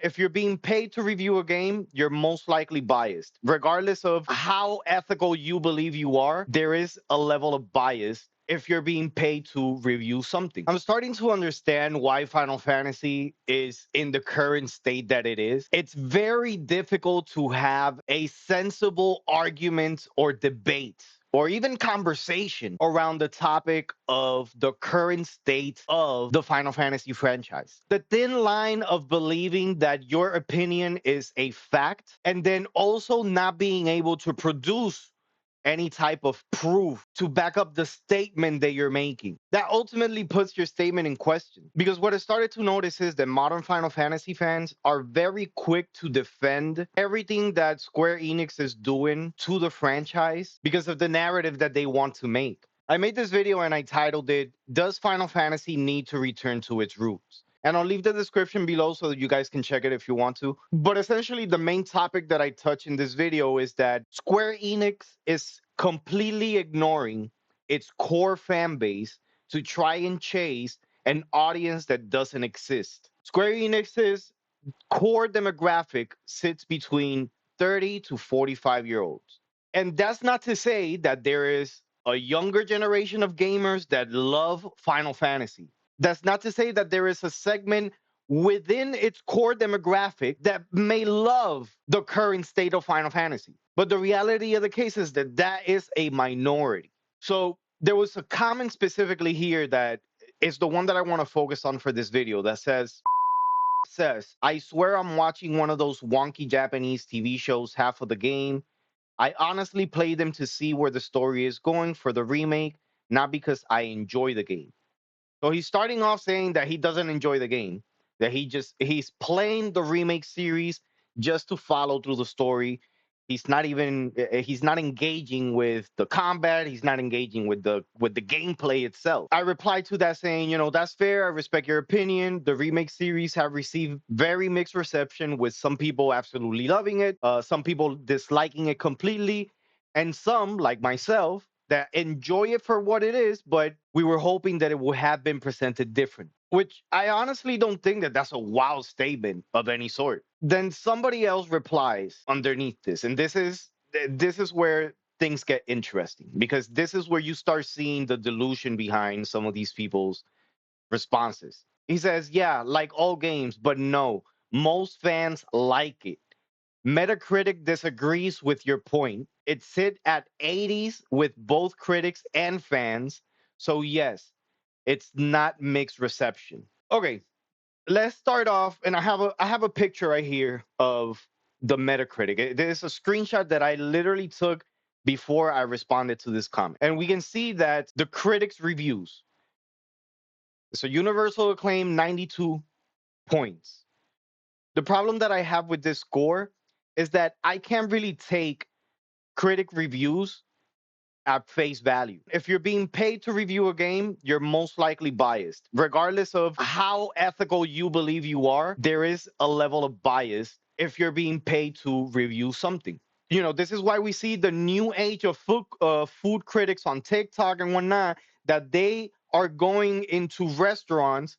If you're being paid to review a game, you're most likely biased. Regardless of how ethical you believe you are, there is a level of bias if you're being paid to review something. I'm starting to understand why Final Fantasy is in the current state that it is. It's very difficult to have a sensible argument or debate or even conversation around the topic of the current state of the Final Fantasy franchise. The thin line of believing that your opinion is a fact and then also not being able to produce any type of proof to back up the statement that you're making. That ultimately puts your statement in question. Because what I started to notice is that modern Final Fantasy fans are very quick to defend everything that Square Enix is doing to the franchise because of the narrative that they want to make. I made this video and I titled it, Does Final Fantasy Need to Return to Its Roots? And I'll leave the description below so that you guys can check it if you want to. But essentially, the main topic that I touch in this video is that Square Enix is completely ignoring its core fan base to try and chase an audience that doesn't exist. Square Enix's core demographic sits between 30 to 45-year-olds. And that's not to say that there is a younger generation of gamers that love Final Fantasy. That's not to say that there is a segment within its core demographic that may love the current state of Final Fantasy. But the reality of the case is that that is a minority. So there was a comment specifically here that is the one that I want to focus on for this video that says, I swear I'm watching one of those wonky Japanese TV shows half of the game. I honestly play them to see where the story is going for the remake, not because I enjoy the game. So he's starting off saying that he doesn't enjoy the game, that he's playing the remake series just to follow through the story. He's not engaging with the combat, he's not engaging with the gameplay itself. I replied to that saying, that's fair, I respect your opinion. The remake series have received very mixed reception, with some people absolutely loving it, some people disliking it completely, and some, like myself, that enjoy it for what it is, but we were hoping that it would have been presented different. Which I honestly don't think that that's a wild statement of any sort. Then somebody else replies underneath this, and this is where things get interesting, because this is where you start seeing the delusion behind some of these people's responses. He says, "Yeah, like all games, but no, most fans like it. Metacritic disagrees with your point. It sit at 80s with both critics and fans. So yes, it's not mixed reception." Okay, let's start off, and I have a picture right here of the Metacritic. There's a screenshot that I literally took before I responded to this comment. And we can see that the critics' reviews. So universal acclaim 92 points. The problem that I have with this score is that I can't really take critic reviews at face value. If you're being paid to review a game, you're most likely biased. Regardless of how ethical you believe you are, there is a level of bias if you're being paid to review something. This is why we see the new age of food critics on TikTok and whatnot, that they are going into restaurants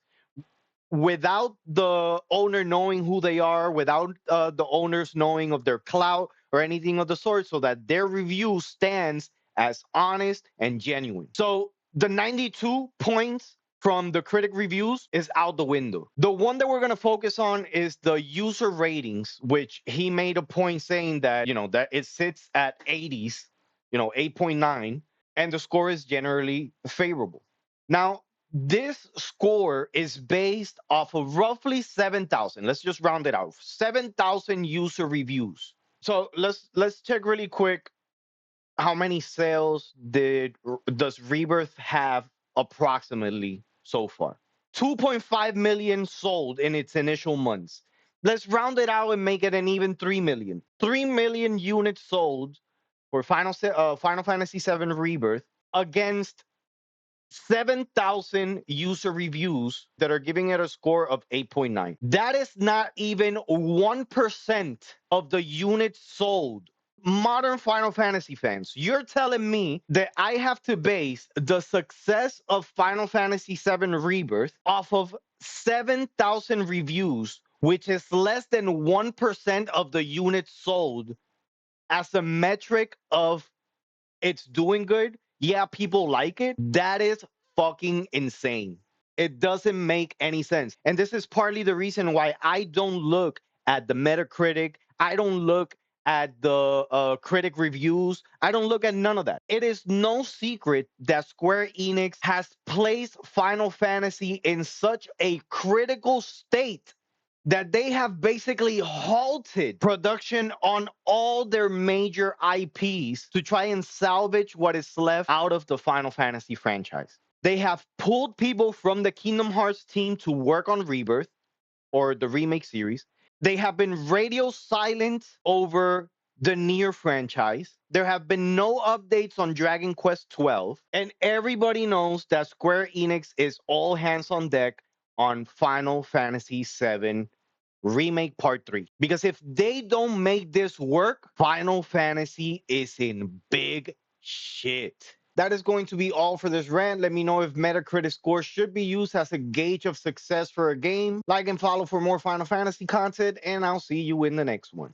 without the owner knowing who they are, without the owners knowing of their clout or anything of the sort, so that their review stands as honest and genuine. So the 92 points from the critic reviews is out the window. The one that we're going to focus on is the user ratings, which he made a point saying that, that it sits at 80s, 8.9, and the score is generally favorable. Now, this score is based off of roughly 7,000. Let's just round it out. 7,000 user reviews. So let's check really quick how many sales does Rebirth have approximately so far. 2.5 million sold in its initial months. Let's round it out and make it an even 3 million. 3 million units sold for Final Fantasy VII Rebirth against 7,000 user reviews that are giving it a score of 8.9. That is not even 1% of the units sold. Modern Final Fantasy fans, you're telling me that I have to base the success of Final Fantasy VII Rebirth off of 7,000 reviews which is less than 1% of the units sold, as a metric of it's doing good, yeah, people like it, that is fucking insane. It doesn't make any sense. And this is partly the reason why I don't look at the Metacritic. I don't look at the critic reviews. I don't look at none of that. It is no secret that Square Enix has placed Final Fantasy in such a critical state that they have basically halted production on all their major IPs to try and salvage what is left out of the Final Fantasy franchise. They have pulled people from the Kingdom Hearts team to work on Rebirth or the remake series. They have been radio silent over the Nier franchise. There have been no updates on Dragon Quest 12, and everybody knows that Square Enix is all hands on deck on Final Fantasy VII Remake Part 3. Because if they don't make this work, Final Fantasy is in big shit. That is going to be all for this rant. Let me know if Metacritic score should be used as a gauge of success for a game. Like and follow for more Final Fantasy content, and I'll see you in the next one.